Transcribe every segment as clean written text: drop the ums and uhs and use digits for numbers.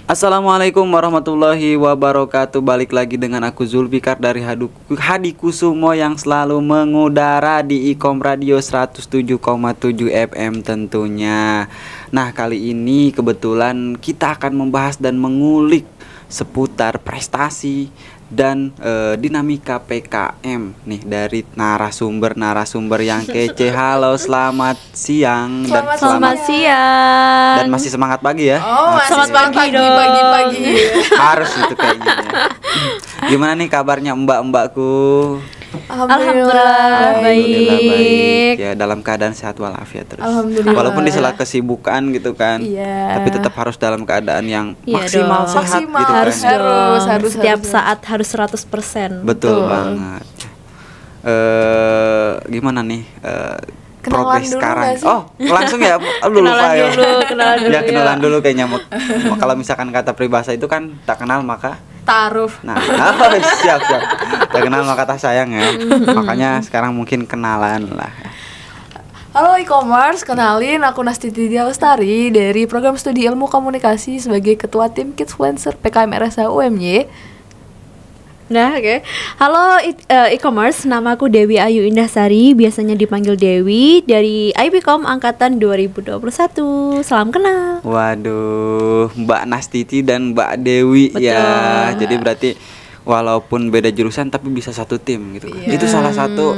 Assalamualaikum warahmatullahi wabarakatuh. Balik lagi dengan aku Zulfikar dari Hadi Kusumo yang selalu mengudara di Ikom Radio 107,7 FM tentunya. Nah, kali ini kebetulan kita akan membahas dan mengulik seputar prestasi dan dinamika PKM nih dari narasumber yang kece. Halo, selamat siang. Selamat siang. Dan masih semangat pagi ya? Oh, masih pagi dong. Pagi. Harus itu kayaknya. Gimana nih kabarnya mbak-mbakku? Alhamdulillah baik. Ya, dalam keadaan sehat walafiat terus. Alhamdulillah. Walaupun di sela kesibukan gitu kan. Iya. Tapi tetap harus dalam keadaan yang Iya maksimal dong. sehat Maksimal, gitu kan. harus setiap saat harus 100%. Betul banget. Gimana nih progres sekarang? Oh, langsung ya. Kenalan dulu. Ya, kenalan dulu kayaknya. Kalau misalkan kata peribahasa itu kan tak kenal maka Ta'aruf. Nah, siap. Tak kenal maka tak sayang ya. Makanya sekarang mungkin kenalan lah. Halo e-commerce, kenalin aku Nastiti Lestari dari program studi ilmu komunikasi sebagai ketua tim Kidsfluencer PKM RSA UMY. Nah, oke. Halo e-commerce, nama aku Dewi Ayu Indahsari, biasanya dipanggil Dewi dari IPCOM angkatan 2021. Salam kenal. Waduh, Mbak Nastiti dan Mbak Dewi. Betul. Ya. Jadi berarti walaupun beda jurusan tapi bisa satu tim gitu kan. Iya. Itu salah satu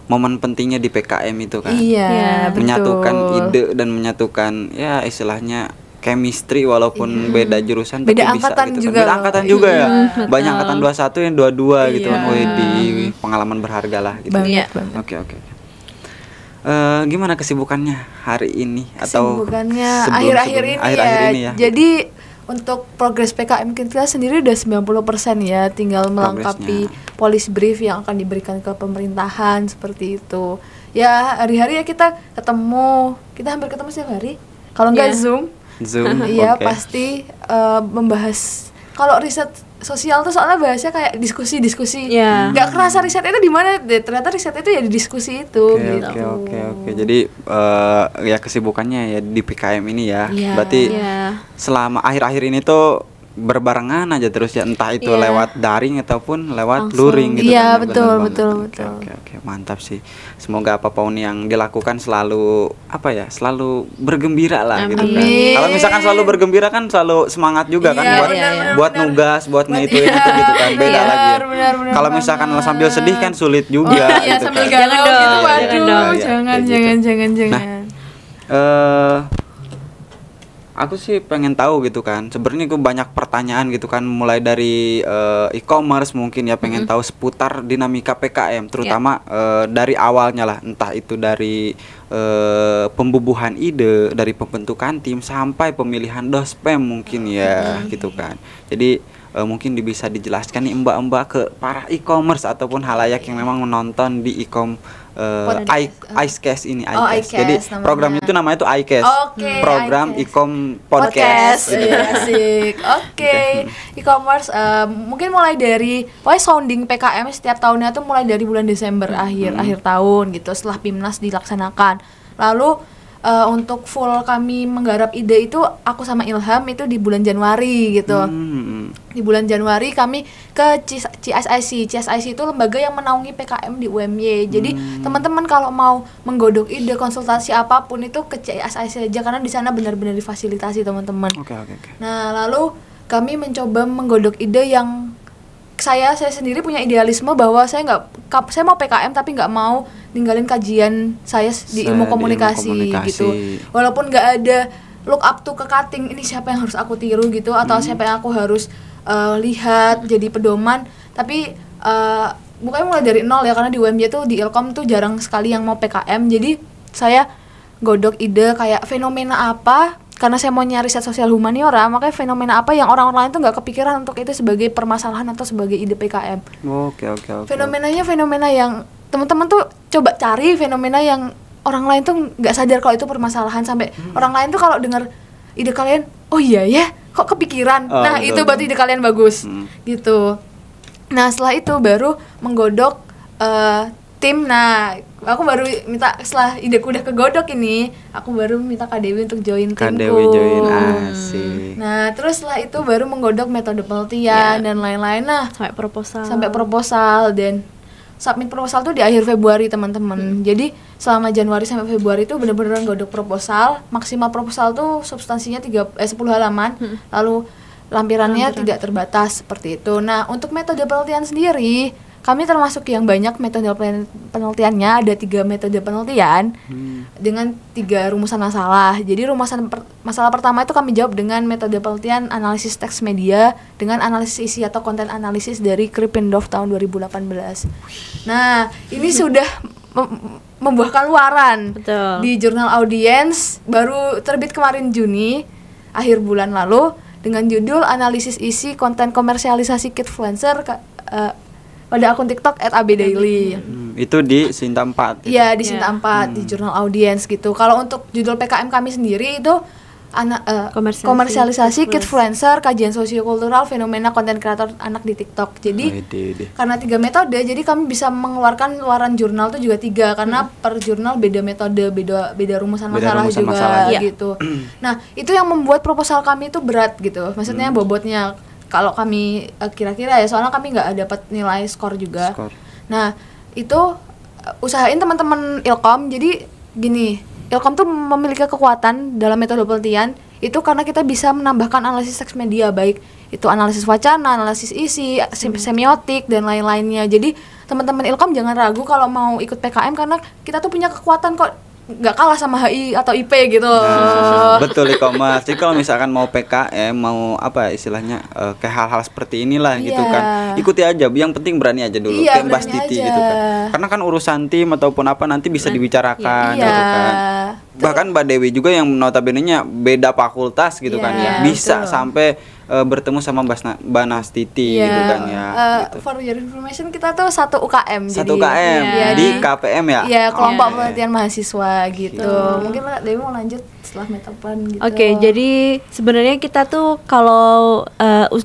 momen pentingnya di PKM itu kan. Iya, betul. Menyatukan ide dan menyatukan ya istilahnya chemistry walaupun beda jurusan Beda tapi bisa angkatan gitu juga kan. Beda loh. angkatan juga ya. Betul. Banyak angkatan 21 yang 22 gitu kan. Iya. Wih, pengalaman berharga lah gitu. Banget. Oke. Gimana kesibukannya hari ini atau Kesibukannya sebelum- akhir-akhir sebelum- ini, akhir-akhir ini ya? Jadi untuk progres PKM kita sendiri udah 90% ya, tinggal melengkapi policy brief yang akan diberikan ke pemerintahan seperti itu. Ya, hari-hari ya kita hampir ketemu setiap hari. Kalau nggak Iya. Zoom. Iya, oke. pasti membahas. Kalau riset sosial tuh soalnya bahasnya kayak diskusi. Iya. Nggak kerasa riset itu di mana deh. Ternyata riset itu ya di diskusi itu gitu. Oke. Jadi ya kesibukannya ya di PKM ini ya. Iya. Berarti Iya. selama akhir-akhir ini tuh berbarengan aja terus ya, entah itu Iya. lewat daring ataupun lewat Langsung. luring gitu Iya, kan. betul, Benar betul, banget. betul. Oke, mantap sih. Semoga apapun yang dilakukan selalu selalu bergembira lah gitu kan. Amin. Kalau misalkan selalu bergembira kan selalu semangat juga kan Iya, buat benar, buat benar. nugas, buat ngituin itu gitu kan. Beda Benar, lagi. ya. benar Kalau misalkan banget. sambil sedih kan sulit juga Iya, gitu sambil kan. galau gitu. Jangan Waduh, dong. jangan, Kayak gitu. jangan. Aku sih pengen tahu gitu kan. Sebenarnya gue banyak pertanyaan gitu kan, mulai dari e-commerce mungkin ya, pengen tahu seputar dinamika PKM, terutama dari awalnya lah, entah itu dari pembubuhan ide, dari pembentukan tim sampai pemilihan dospem mungkin ya gitu kan. Jadi mungkin bisa dijelaskan nih mbak-mbak ke para e-commerce ataupun halayak yang memang menonton di e-com iCast ini. Oh, iCast. iCast Jadi namanya. programnya itu namanya itu iCast. Oke, Program iCast. e-com podcast. Gitu. Iya, asik. Oke. E-commerce mungkin mulai dari pokoknya sounding PKM setiap tahunnya tuh mulai dari bulan Desember akhir tahun gitu, setelah PIMNAS dilaksanakan. Lalu untuk full kami menggarap ide itu aku sama Ilham itu di bulan Januari gitu. Di bulan Januari kami ke CSIC. CSIC itu lembaga yang menaungi PKM di UMY. Jadi teman-teman kalau mau menggodok ide, konsultasi apapun itu ke CSIC aja, karena di sana benar-benar difasilitasi teman-teman. Oke. Nah, lalu kami mencoba menggodok ide yang saya sendiri punya idealisme bahwa saya mau PKM tapi nggak mau ninggalin kajian saya di ilmu komunikasi gitu. Walaupun nggak ada look up to ke cutting, ini siapa yang harus aku tiru gitu, atau siapa yang aku harus lihat jadi pedoman, tapi bukannya mulai dari nol ya, karena di UMY tuh di Ilkom tuh jarang sekali yang mau PKM. Jadi saya godok ide kayak fenomena apa, karena saya mau nyari riset sosial humaniora, makanya fenomena apa yang orang-orang lain tuh nggak kepikiran untuk itu sebagai permasalahan atau sebagai ide PKM. Oke. Fenomenanya fenomena yang teman-teman tuh coba cari fenomena yang orang lain tuh nggak sadar kalau itu permasalahan, sampai orang lain tuh kalau dengar ide kalian, oh iya ya, kok kepikiran. Nah, betul, itu berarti ide kalian bagus. Gitu. Nah, setelah itu baru menggodok tim. Nah, aku baru minta setelah ideku udah kegodok ini, aku baru minta Kak Dewi untuk join timku. Kak Dewi join, asik. Nah, terus setelah itu baru menggodok metode penelitian dan lain-lain. Nah, sampai proposal dan submit proposal tuh di akhir Februari teman-teman. Jadi selama Januari sampai Februari itu benar-benar godok proposal. Maksimal proposal tuh substansinya 10 halaman. Lalu lampirannya tidak terbatas seperti itu. Nah, untuk metode penelitian sendiri, kami termasuk yang banyak metode penelitiannya. Ada 3 metode penelitian dengan 3 rumusan masalah. Jadi rumusan masalah pertama itu kami jawab dengan metode penelitian analisis teks media dengan analisis isi atau konten analisis dari Krippendorf tahun 2018. Nah, ini sudah membuahkan luaran. Betul. Di jurnal Audience, baru terbit kemarin Juni akhir bulan lalu dengan judul analisis isi konten komersialisasi Kidfluencer pada akun TikTok @abdaily. Itu di Sinta 4. Iya, di Sinta 4 di jurnal Audience gitu. Kalau untuk judul PKM kami sendiri itu komersialisasi Kidfluencer, kajian sosiokultural fenomena konten kreator anak di TikTok. Jadi karena 3 metode, jadi kami bisa mengeluarkan luaran jurnal itu juga 3 karena per jurnal beda metode, beda rumusan masalah juga gitu. Nah, itu yang membuat proposal kami itu berat gitu. Maksudnya bobotnya kalau kami kira-kira ya, soalnya kami nggak dapat nilai skor juga. Nah, itu usahain teman-teman Ilkom. Jadi gini, Ilkom tuh memiliki kekuatan dalam metode penelitian itu karena kita bisa menambahkan analisis teks media, baik itu analisis wacana, analisis isi, semiotik dan lain-lainnya. Jadi teman-teman Ilkom jangan ragu kalau mau ikut PKM karena kita tuh punya kekuatan kok, nggak kalah sama HI atau IP gitu. Nah, betul e-commerce. Jadi kalau misalkan mau PKM, mau apa istilahnya kayak hal-hal seperti inilah gitu kan, ikuti aja. Yang penting berani aja dulu, kayak Mbak Titi gitu kan. Karena kan urusan tim ataupun apa nanti bisa dibicarakan gitu kan. Bahkan Mbak Dewi juga yang notabene-nya beda fakultas gitu kan ya, bisa sampai bertemu sama Mbak Nastiti gitu kan ya. Gitu. For your information, kita tuh satu UKM. Satu UKM di KPM ya? Iya, kelompok penelitian mahasiswa gitu. Mungkin Mbak Dewi mau lanjut setelah metapan gitu. Oke, jadi sebenarnya kita tuh kalau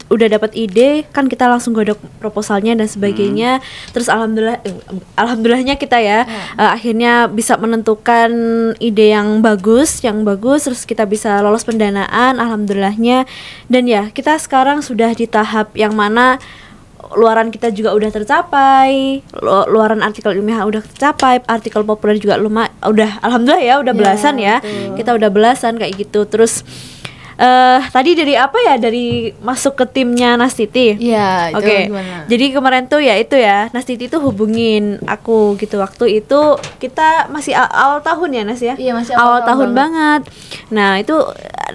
udah dapat ide kan kita langsung godok proposalnya dan sebagainya. Terus alhamdulillahnya kita ya akhirnya bisa menentukan ide yang bagus, terus kita bisa lolos pendanaan alhamdulillahnya. Dan ya, kita sekarang sudah di tahap yang mana luaran kita juga udah tercapai, luaran artikel ilmiah udah tercapai, artikel populer juga udah alhamdulillah ya, udah belasan ya. Kita udah belasan kayak gitu. Terus tadi dari masuk ke timnya Nastiti. Iya, itu gimana? Jadi kemarin tuh ya itu ya, Nastiti tuh hubungin aku gitu. Waktu itu kita masih awal tahun ya, Nas ya? Iya, masih awal tahun banget. Nah, itu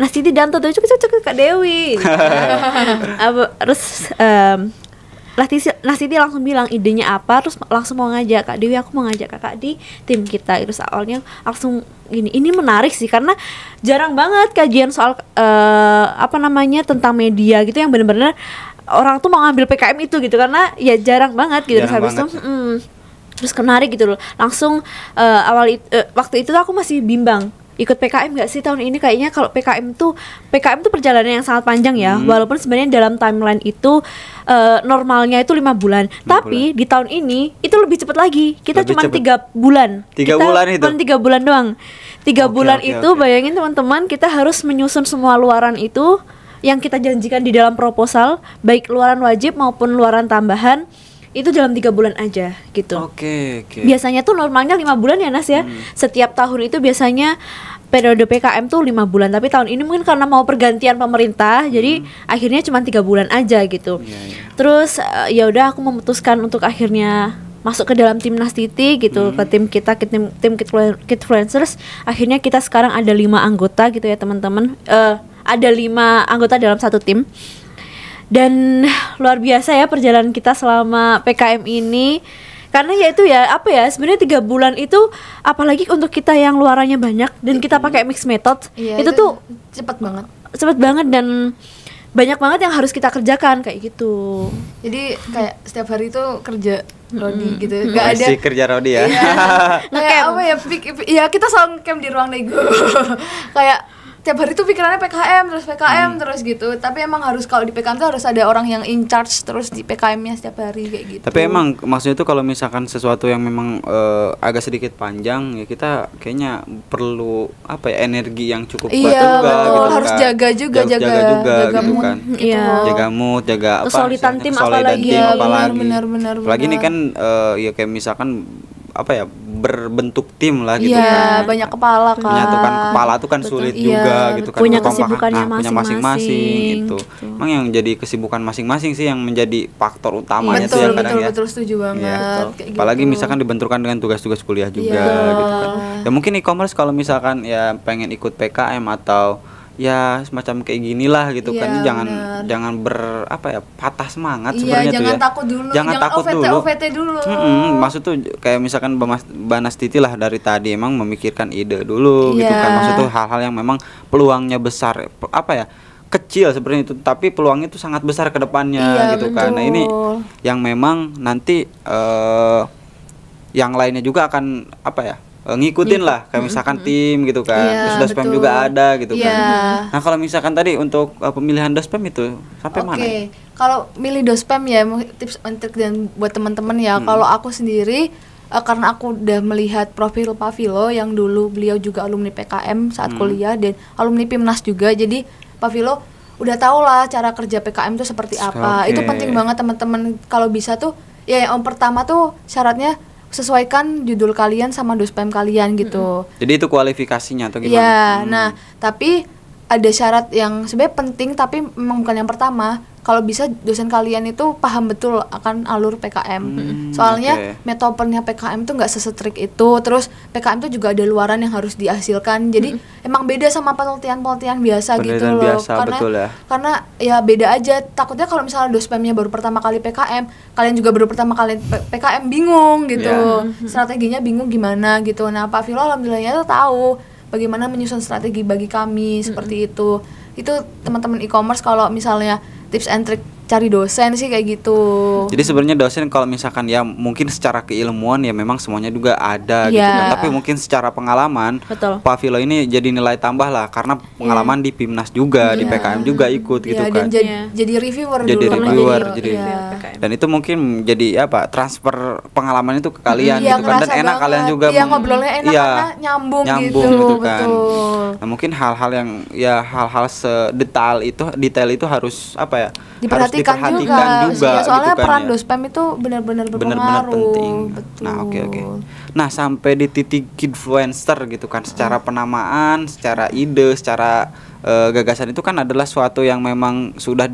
Nastiti danto tuh cek Kak Dewi. Terus Nastiti langsung bilang idenya apa, terus langsung mau ngajak Kak Dewi, aku mau ngajak kakak di tim kita. Terus awalnya langsung ini menarik sih karena jarang banget kajian soal tentang media gitu yang benar-benar orang tuh mau ngambil PKM itu gitu, karena ya jarang banget gitu. Terus habis itu terus menarik gitu loh. Langsung waktu itu tuh aku masih bimbang ikut PKM nggak sih tahun ini. Kayaknya kalau PKM tuh perjalanan yang sangat panjang ya. Walaupun sebenarnya dalam timeline itu normalnya itu 5 bulan. Tapi di tahun ini itu lebih cepat lagi. Kita cuma 3 bulan. 3 bulan itu. Cuma 3 bulan doang. 3 bulan itu bayangin teman-teman, kita harus menyusun semua luaran itu yang kita janjikan di dalam proposal, baik luaran wajib maupun luaran tambahan. Itu dalam 3 bulan aja gitu. Oke. Biasanya tuh normalnya 5 bulan ya, Nas ya. Setiap tahun itu biasanya periode PKM tuh 5 bulan. Tapi tahun ini mungkin karena mau pergantian pemerintah, jadi akhirnya cuma 3 bulan aja gitu. Terus ya udah aku memutuskan untuk akhirnya masuk ke dalam tim Nastiti gitu, ke tim kita, tim Kidfluencers. Akhirnya kita sekarang ada 5 anggota gitu ya teman-teman. Ada 5 anggota dalam satu tim. Dan luar biasa ya perjalanan kita selama PKM ini. Karena ya itu ya sebenarnya 3 bulan itu, apalagi untuk kita yang luarannya banyak dan kita pakai mix method, itu tuh cepet banget dan banyak banget yang harus kita kerjakan kayak gitu. Jadi kayak setiap hari itu kerja Rodi gitu, nggak ada kerja Rodi ya. Kayak apa ya, ya kita selalu camp di ruang nego. Kayak tiap hari tuh pikirannya PKM terus gitu. Tapi emang harus kalau di PKM tuh harus ada orang yang in charge terus di PKM-nya setiap hari kayak gitu. Tapi emang maksudnya tuh kalau misalkan sesuatu yang memang agak sedikit panjang ya kita kayaknya perlu apa ya energi yang cukup kuat Iya juga betul, gitu harus kan. jaga juga, Harus jaga juga gitu mood kan. gitu. Iya. Jaga mood, jaga apa? Kesulitan tim kesulitan apalagi. tim Iya, apalagi. benar. Apalagi ini kan ya kayak misalkan apa ya berbentuk tim lah gitu Iya, kan. banyak kepala kan. Menyatukan kepala tuh kan Betul. sulit Iya, juga gitu kan. Punya Untuk kesibukannya punya masing-masing masing-masing, itu. gitu. Emang yang jadi kesibukan masing-masing sih yang menjadi faktor utamanya tuh ya kadang ya. Betul setuju banget. Iya, kayak apalagi gitu. misalkan dibenturkan dengan tugas-tugas kuliah juga Iya. gitu kan. Ya mungkin e-commerce kalau misalkan ya pengen ikut PKM atau ya semacam kayak gini lah gitu kan. Iya, Jangan benar. jangan patah semangat Iya, sebenarnya tuh jangan ya. takut dulu, Jangan takut OVT, dulu. OVT dulu. Maksud tuh kayak misalkan Banas Titi lah dari tadi emang memikirkan ide dulu gitu Iya. kan. Maksud tuh hal-hal yang memang peluangnya besar apa ya? Kecil sebenarnya itu tapi peluangnya itu sangat besar ke depannya Iya, gitu kan. Nah, ini betul. yang memang nanti yang lainnya juga akan apa ya? Ngikutin lah kayak misalkan tim gitu kan. Iya, Terus Dospem betul. juga ada gitu Iya. kan. Nah, kalau misalkan tadi untuk pemilihan Dospem itu sampai mana? Oke, kalau milih Dospem ya tips and trick dan buat teman-teman ya. Kalau aku sendiri karena aku udah melihat profil Pak Vilo yang dulu beliau juga alumni PKM saat kuliah dan alumni Pimnas juga. Jadi Pak Vilo udah tau lah cara kerja PKM itu seperti apa. Oke. Itu penting banget teman-teman kalau bisa tuh ya yang pertama tuh syaratnya sesuaikan judul kalian sama Dospem kalian gitu. Jadi itu kualifikasinya atau gimana? Iya, nah tapi ada syarat yang sebenarnya penting tapi memang bukan yang pertama. Kalau bisa dosen kalian itu paham betul akan alur PKM. Soalnya oke. metodenya PKM tuh nggak sesetrik itu. Terus PKM tuh juga ada luaran yang harus dihasilkan. Jadi emang beda sama penelitian biasa gitu Penelitian loh. biasa, Karena betul ya. karena ya beda aja. Takutnya kalau misalnya Dospemnya baru pertama kali PKM, kalian juga baru pertama kali PKM bingung gitu. Iya. Strateginya bingung gimana gitu. Nah, Pak Vilo alhamdulillahnya tuh tahu bagaimana menyusun strategi bagi kami seperti itu. Itu teman-teman e-commerce kalau misalnya tips and trick cari dosen sih kayak gitu. Jadi sebenarnya dosen kalau misalkan ya mungkin secara keilmuan ya memang semuanya juga ada gitu Iya. kan. Tapi mungkin secara pengalaman Betul. Pak Vilo ini jadi nilai tambah lah karena pengalaman di Pimnas juga, di Iya. PKM juga ikut gitu Iya, kan. dan Iya. jadi reviewer Jadi dulu. reviewer, Iya. jadi Iya. PKM. Dan itu mungkin jadi apa? Transfer pengalaman itu ke kalian Iya, gitu kan. Dan ngerasa enak banget. kalian juga Iya, ngobrolnya enak iya, karena nyambung gitu, gitu kan. betul. Nah, mungkin hal-hal yang ya hal-hal detail itu harus apa ya? Diperhatikan harus juga. Iya, soalnya gitu kan peran ya. Dospem itu benar-benar Benar-benar berpengaruh. penting. Betul. Nah, oke. Nah, sampai di titik influencer gitu kan, secara penamaan, secara ide, secara gagasan itu kan adalah suatu yang memang sudah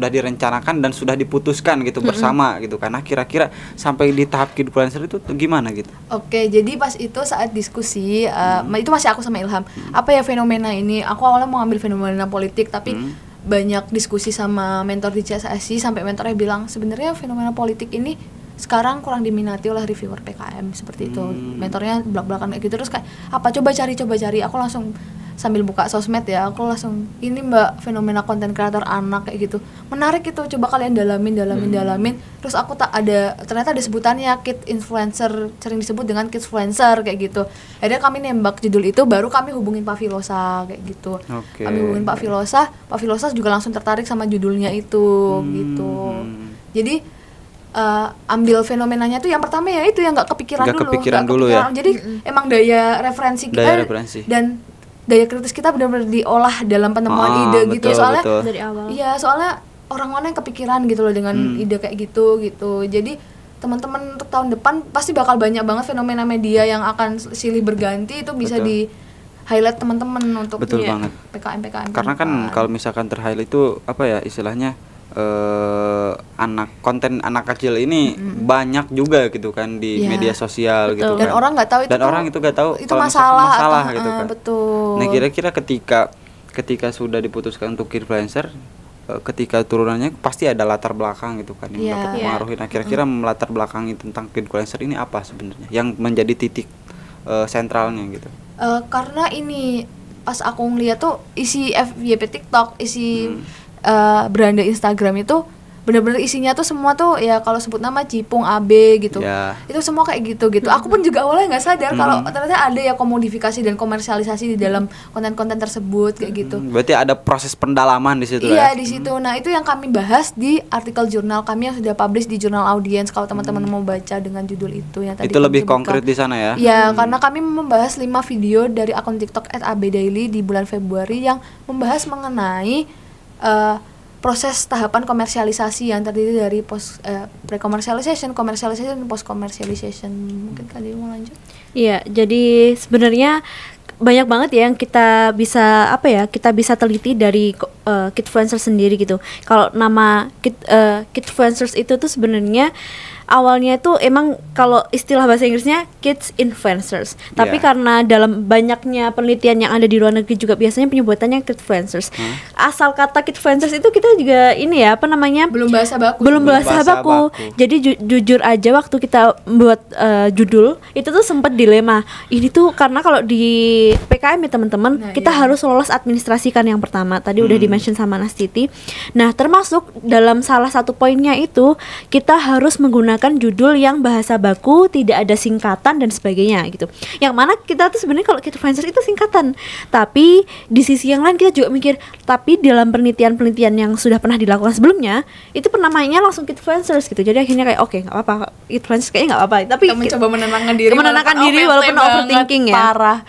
direncanakan dan sudah diputuskan gitu bersama gitu kan. Nah, kira-kira sampai di tahap influencer itu gimana gitu? Oke, jadi pas itu saat diskusi, itu masih aku sama Ilham. Apa ya fenomena ini? Aku awalnya mau ambil fenomena politik, tapi banyak diskusi sama mentor di CSSI sampai mentornya bilang sebenarnya fenomena politik ini sekarang kurang diminati oleh reviewer PKM seperti itu. Mentornya belak-belakan kayak gitu terus kayak apa coba cari. Aku langsung sambil buka sosmed ya, aku langsung ini Mbak fenomena konten kreator anak kayak gitu. Menarik itu, coba kalian dalamin. Terus aku ternyata ada sebutannya kid influencer, sering disebut dengan kidsfluencer kayak gitu. Akhirnya kami nembak judul itu, baru kami hubungin Pak Filosa kayak gitu. Oke. Kami hubungin Pak Filosa juga langsung tertarik sama judulnya itu gitu. Jadi ambil fenomenanya tuh yang pertama ya itu yang nggak kepikiran dulu. Jadi emang daya referensi kita dan daya kritis kita benar-benar diolah dalam penemuan ide gitu. Soalnya dari awal. Iya, soalnya orang-orang yang kepikiran gitu loh dengan ide kayak gitu. Jadi teman-teman untuk tahun depan pasti bakal banyak banget fenomena media yang akan silih berganti, itu bisa di highlight teman-teman untuk banget. PKM. Karena kan kalau misalkan ter-highlight itu apa ya istilahnya anak kecil ini banyak juga gitu kan di media sosial gitu kan. Dan orang nggak tahu itu. Dan orang itu nggak tahu itu kalau masalah gitu kan. Betul. Nah, kira-kira ketika sudah diputuskan untuk influencer, ketika turunannya pasti ada latar belakang gitu kan yang dapat mempengaruhi. Nah, kira-kira latar belakangi tentang influencer ini apa sebenarnya yang menjadi titik sentralnya gitu? Karena ini pas aku ngeliat tuh isi FYP TikTok, isi beranda Instagram itu benar-benar isinya tuh semua tuh ya kalau sebut nama Cipung AB gitu. Ya. Itu semua kayak gitu. Aku pun juga awalnya nggak sadar kalau ternyata ada ya komodifikasi dan komersialisasi di dalam konten-konten tersebut kayak gitu. Berarti ada proses pendalaman di situ Iya ya. di situ. Nah itu yang kami bahas di artikel jurnal kami yang sudah publish di jurnal Audience. Kalau teman-teman mau baca dengan judul itu yang tadi Itu lebih kami sebutkan. konkret di sana ya. Ya karena kami membahas 5 video dari akun TikTok @abdaily di bulan Februari yang membahas mengenai proses tahapan komersialisasi yang terdiri dari pre-commercialization, commercialization, dan post-commercialization. Mungkin kali mau lanjut? Iya, jadi sebenarnya banyak banget ya yang kita bisa teliti dari Kidfluencers sendiri gitu. Kalau nama Kidfluencers itu tuh sebenarnya awalnya itu emang kalau istilah bahasa Inggrisnya kids influencers. Tapi karena dalam banyaknya penelitian yang ada di luar negeri juga biasanya penyebutannya kidfluencers. Asal kata kidfluencers itu kita juga ini ya belum bahasa baku. Jadi jujur aja waktu kita buat judul itu tuh sempat dilema. Ini tuh karena kalau di PKM ya teman-teman, kita harus lolos administrasi kan yang pertama. Tadi udah di-mention sama Nastiti. Nah, termasuk dalam salah satu poinnya itu kita harus menggunakan judul yang bahasa baku, tidak ada singkatan dan sebagainya gitu. Yang mana kita tuh sebenarnya kalau Kidfluencers itu singkatan. Tapi di sisi yang lain kita juga mikir, tapi dalam penelitian yang sudah pernah dilakukan sebelumnya, itu penamanya langsung Kidfluencers gitu. Jadi akhirnya kayak oke, enggak apa-apa. Kidfluencers kayaknya enggak apa-apa. Tapi kita mencoba menenangkan diri walaupun overthinking ya. Parah.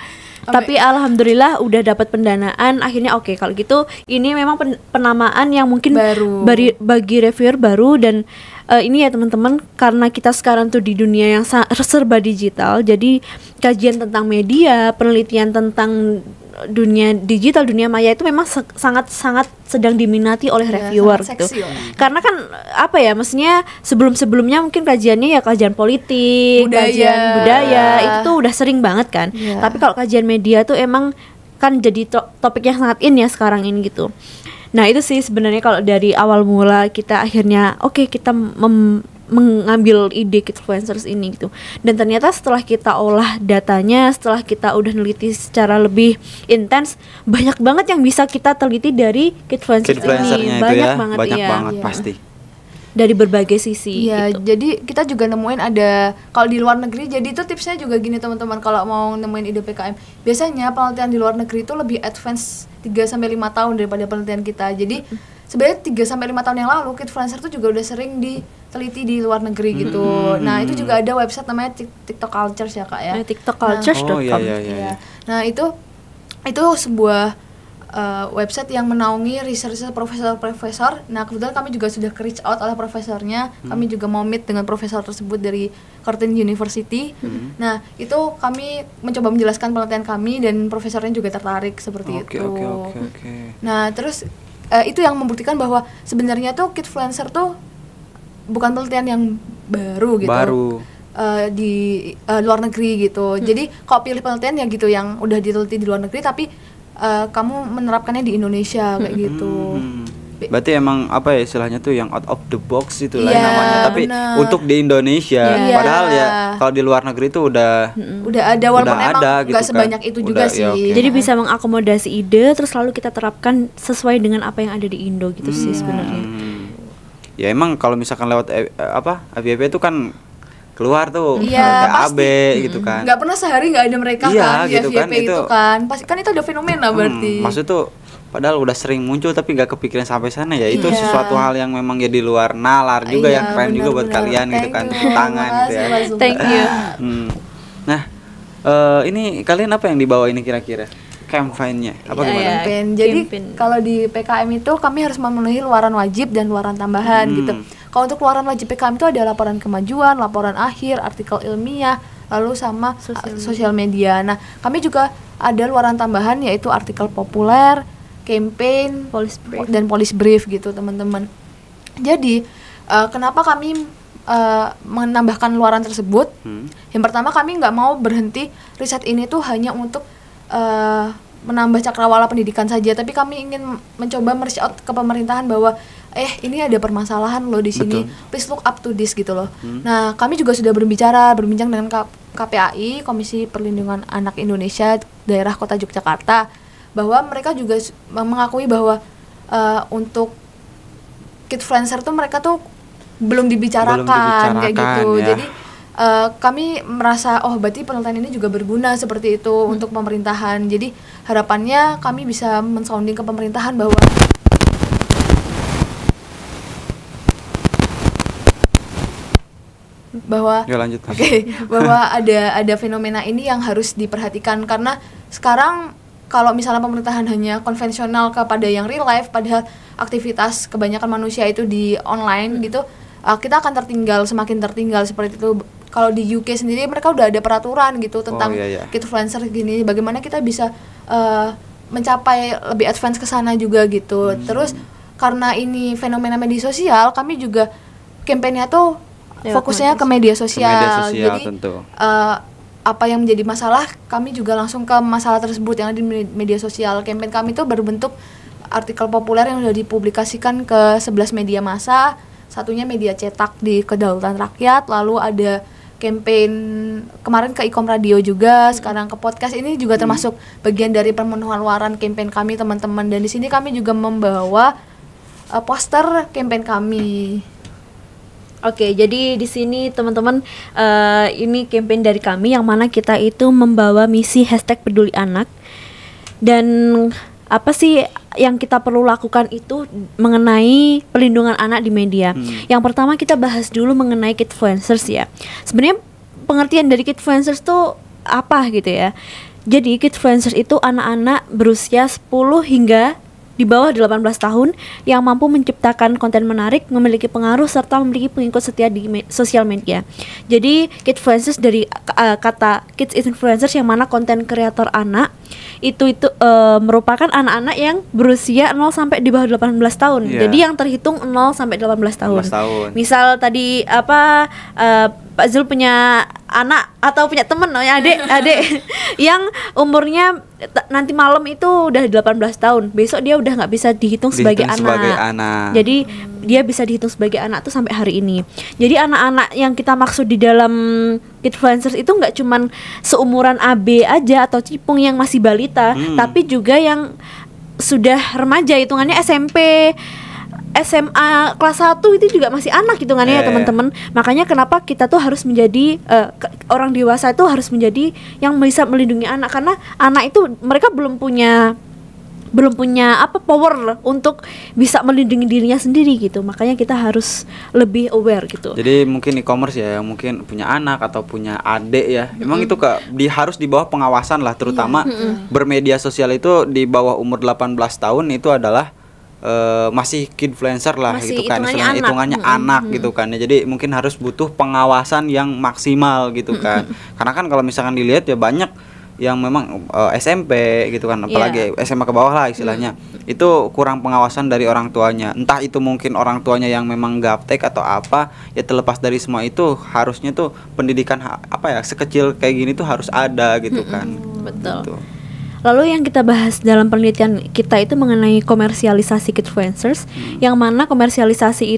Tapi alhamdulillah udah dapat pendanaan. Akhirnya oke, kalau gitu ini memang penamaan yang mungkin baru bagi reviewer baru. Dan ini ya teman-teman, karena kita sekarang tuh di dunia yang serba digital, jadi kajian tentang media, penelitian tentang dunia digital, dunia maya itu memang sangat sedang diminati oleh reviewer gitu. Karena kan maksudnya sebelumnya mungkin kajiannya ya kajian politik, kajian budaya, itu tuh udah sering banget kan. Tapi kalau kajian media tuh emang kan jadi topik yang sangat in ya sekarang ini gitu. Nah itu sih sebenarnya kalau dari awal mula kita akhirnya kita mengambil ide Kidfluencers ini gitu. Dan ternyata setelah kita olah datanya, setelah kita udah neliti secara lebih intens, banyak banget yang bisa kita teliti dari Kidfluencers ini. Banyak banget pasti. Dari berbagai sisi. Iya, gitu. jadi kita juga nemuin ada kalau di luar negeri. Jadi itu tipsnya juga gini teman-teman, kalau mau nemuin ide PKM. Biasanya penelitian di luar negeri itu lebih advance 3 sampai 5 tahun daripada penelitian kita. Jadi sebenarnya 3 sampai 5 tahun yang lalu Kidfluencer itu juga udah sering diteliti di luar negeri gitu. Nah, itu juga ada website namanya TikTok Cultures ya, Kak ya. TikTokcultures.com. Iya. Nah, itu sebuah website yang menaungi research profesor-profesor. Nah, kebetulan kami juga sudah reach out oleh profesornya. Kami juga mau meet dengan profesor tersebut dari Curtin University. Nah, itu kami mencoba menjelaskan penelitian kami dan profesornya juga tertarik seperti itu. Oke. Nah, terus itu yang membuktikan bahwa sebenarnya tuh Kidfluencer tuh bukan penelitian yang baru gitu. Di luar negeri gitu. Jadi kalau pilih penelitian ya gitu yang udah diteliti di luar negeri tapi kamu menerapkannya di Indonesia kayak gitu. Berarti emang istilahnya tuh yang out of the box itu lah namanya. Tapi untuk di Indonesia, padahal ya kalau di luar negeri itu udah ada walaupun emang nggak gitu sebanyak itu juga sih. Jadi bisa mengakomodasi ide terus lalu kita terapkan sesuai dengan apa yang ada di Indo gitu sih sebenarnya. Ya emang kalau misalkan lewat FYP itu kan keluar tuh kayak AB gitu kan. Nggak pernah sehari nggak ada mereka kan di gitu FYP itu kan. Pasti kan itu ada fenomena berarti. Maksud tuh padahal udah sering muncul tapi nggak kepikiran sampai sana ya. Itu sesuatu hal yang memang ya di luar nalar juga yang keren juga buat kalian gitu kan. Tepuk tangan gitu ya. Thank you. Nah, ini kalian apa yang dibawa ini kira-kira? Campaign-nya apa gimana? Jadi kalau di PKM itu kami harus memenuhi luaran wajib dan luaran tambahan gitu. Kalau untuk luaran wajib PKM itu ada laporan kemajuan, laporan akhir, artikel ilmiah, lalu sama sosial media. Nah, kami juga ada luaran tambahan yaitu artikel populer, campaign, dan police brief gitu teman-teman. Jadi kenapa kami menambahkan luaran tersebut? Yang pertama kami nggak mau berhenti riset ini tuh hanya untuk menambah cakrawala pendidikan saja, tapi kami ingin mencoba mereach out ke pemerintahan bahwa ini ada permasalahan loh di sini. Please look up to this gitu loh. Nah, kami juga sudah berbincang dengan KPAI, Komisi Perlindungan Anak Indonesia Daerah Kota Yogyakarta, bahwa mereka juga mengakui bahwa untuk kidfluencer tuh mereka tuh belum dibicarakan kayak gitu. Ya. Jadi kami merasa berarti penelitian ini juga berguna seperti itu untuk pemerintahan. Jadi harapannya kami bisa mensounding ke pemerintahan bahwa ya, lanjut. Bahwa ada fenomena ini yang harus diperhatikan, karena sekarang kalau misalnya pemerintahan hanya konvensional kepada yang real life, padahal aktivitas kebanyakan manusia itu di online gitu, kita akan semakin tertinggal seperti itu. Kalau di UK sendiri mereka udah ada peraturan gitu tentang kidfluencer gini, bagaimana kita bisa mencapai lebih advance ke sana juga gitu. Terus karena ini fenomena media sosial, kami juga kampanye tuh fokusnya ke media sosial. Jadi tentu. Apa yang menjadi masalah, kami juga langsung ke masalah tersebut yang ada di media sosial. Kampanye kami itu berbentuk artikel populer yang sudah dipublikasikan ke 11 media massa, satunya media cetak di Kedaulatan Rakyat, lalu ada campaign kemarin ke Ikom Radio juga, sekarang ke podcast. Ini juga termasuk bagian dari pemenuhan luaran campaign kami teman-teman, dan di sini kami juga membawa poster campaign kami. Oke, jadi di sini teman-teman ini campaign dari kami yang mana kita itu membawa misi #pedulianak. Dan apa sih yang kita perlu lakukan itu mengenai pelindungan anak di media. Yang pertama kita bahas dulu mengenai kidfluencers ya. Sebenarnya pengertian dari kidfluencers tuh apa gitu ya. Jadi kidfluencers itu anak-anak berusia 10 hingga di bawah 18 tahun yang mampu menciptakan konten menarik, memiliki pengaruh serta memiliki pengikut setia di sosial media. Jadi kidfluencers dari kata kids influencers yang mana konten kreator anak itu merupakan anak-anak yang berusia 0 sampai di bawah 18 tahun. Jadi yang terhitung 0 sampai 18 tahun. Misal tadi Pak Zul punya anak atau punya temen adik yang umurnya nanti malam itu udah 18 tahun, besok dia udah nggak bisa dihitung sebagai anak. Jadi dia bisa dihitung sebagai anak tuh sampai hari ini. Jadi anak-anak yang kita maksud di dalam kidfluencers itu nggak cuman seumuran AB aja atau cipung yang masih balita, tapi juga yang sudah remaja, hitungannya SMP, SMA kelas 1 itu juga masih anak hitungannya ya teman-teman. Makanya kenapa kita tuh harus menjadi orang dewasa itu harus menjadi yang bisa melindungi anak, karena anak itu mereka belum punya power untuk bisa melindungi dirinya sendiri gitu. Makanya kita harus lebih aware gitu. Jadi mungkin e-commerce ya yang mungkin punya anak atau punya adik ya, emang itu harus di bawah pengawasan lah, terutama bermedia sosial itu di bawah umur 18 tahun itu adalah masih kidfluencer lah gitu kan, hitungannya anak gitu kan ya. Jadi mungkin harus butuh pengawasan yang maksimal gitu kan. Karena kan kalau misalkan dilihat ya banyak yang memang SMP gitu kan, apalagi SMA ke bawah lah istilahnya, itu kurang pengawasan dari orang tuanya. Entah itu mungkin orang tuanya yang memang gaptek atau apa ya. Terlepas dari semua itu, harusnya tuh pendidikan sekecil kayak gini tuh harus ada gitu kan. Betul gitu. Lalu yang kita bahas dalam penelitian kita itu mengenai komersialisasi kidfluencers, yang mana komersialisasi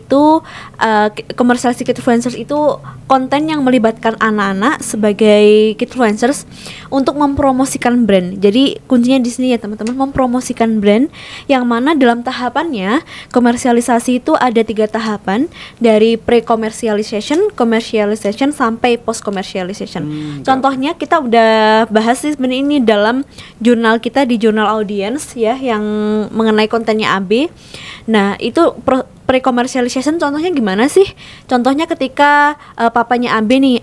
kidfluencers itu konten yang melibatkan anak-anak sebagai kidfluencers untuk mempromosikan brand. Jadi kuncinya di sini ya teman-teman, mempromosikan brand, yang mana dalam tahapannya komersialisasi itu ada 3 tahapan, dari pre-commercialization, commercialization sampai post-commercialization. Contohnya kita udah bahas sih sebenarnya ini dalam jurnal kita di jurnal Audience ya, yang mengenai kontennya AB. Nah itu pre-commercialization contohnya gimana sih? Contohnya ketika papanya AB nih,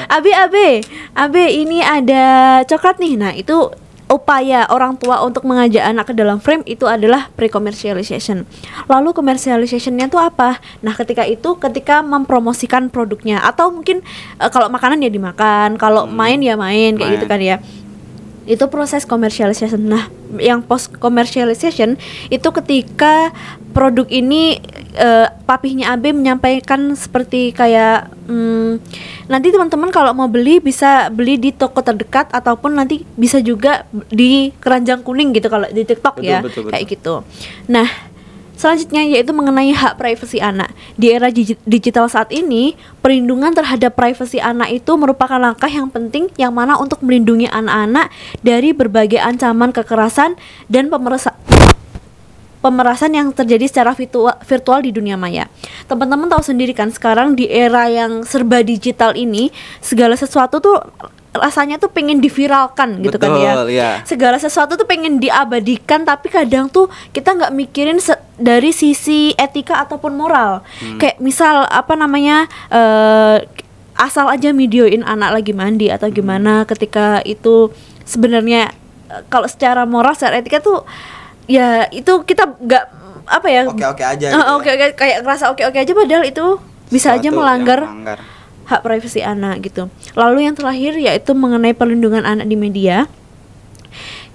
AB ini ada coklat nih. Nah itu upaya orang tua untuk mengajak anak ke dalam frame itu adalah pre-commercialization. Lalu commercialization-nya tuh apa? Nah ketika mempromosikan produknya, atau mungkin kalau makanan ya dimakan, kalau main ya main kayak gitu kan ya. Itu proses commercialization. Nah yang post commercialization itu ketika produk ini papihnya AB menyampaikan seperti kayak nanti teman-teman kalau mau beli bisa beli di toko terdekat, ataupun nanti bisa juga di keranjang kuning gitu kalau di TikTok. Betul. Kayak gitu. Nah selanjutnya yaitu mengenai hak privasi anak. Di era digital saat ini, perlindungan terhadap privasi anak itu merupakan langkah yang penting, yang mana untuk melindungi anak-anak dari berbagai ancaman kekerasan dan pemerasan yang terjadi secara virtual di dunia maya. Teman-teman tahu sendiri kan sekarang di era yang serba digital ini, segala sesuatu tuh rasanya tuh pengen diviralkan gitu kan ya. Ya. Segala sesuatu tuh pengen diabadikan, tapi kadang tuh kita nggak mikirin dari sisi etika ataupun moral. Kayak misal apa namanya, asal aja videoin anak lagi mandi atau gimana, ketika itu sebenarnya kalau secara moral, secara etika tuh ya itu kita nggak apa ya, Oke-oke aja gitu oke-oke, kayak ngerasa oke-oke aja, padahal itu bisa aja Sesuatu melanggar yang hak privasi anak gitu. Lalu yang terakhir yaitu mengenai perlindungan anak di media.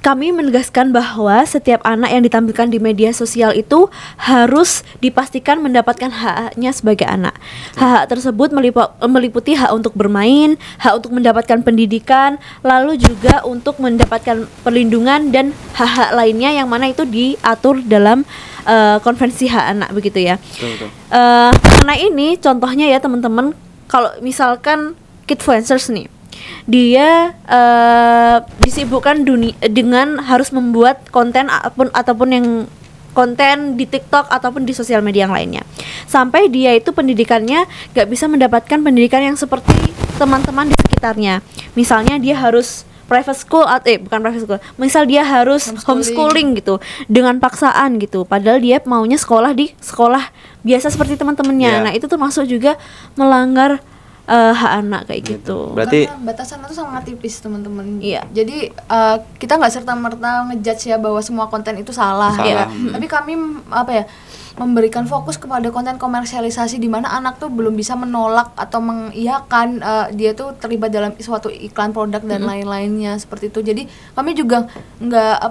Kami menegaskan bahwa setiap anak yang ditampilkan di media sosial itu harus dipastikan mendapatkan hak-haknya sebagai anak. Hak-hak tersebut meliputi hak untuk bermain, hak untuk mendapatkan pendidikan, lalu juga untuk mendapatkan perlindungan dan hak-hak lainnya yang mana itu diatur dalam konvensi hak anak begitu ya. Betul. Mengenai ini contohnya ya teman-teman, kalau misalkan kidfluencers nih, dia disibukkan dengan harus membuat konten ataupun yang konten di TikTok ataupun di sosial media yang lainnya, sampai dia itu pendidikannya gak bisa mendapatkan pendidikan yang seperti teman-teman di sekitarnya. Misalnya dia harus private school bukan private school, misal dia harus homeschooling gitu dengan paksaan gitu, padahal dia maunya sekolah di sekolah biasa seperti teman-temannya. Nah itu termasuk juga melanggar hak anak kayak gitu. Berarti karena batasan itu sangat tipis teman-teman. Iya. Jadi kita nggak serta-merta ngejudge ya bahwa semua konten itu salah. Ya. Tapi kami memberikan fokus kepada konten komersialisasi di mana anak tuh belum bisa menolak atau mengiyakan dia tuh terlibat dalam suatu iklan produk dan lain-lainnya seperti itu. Jadi kami juga nggak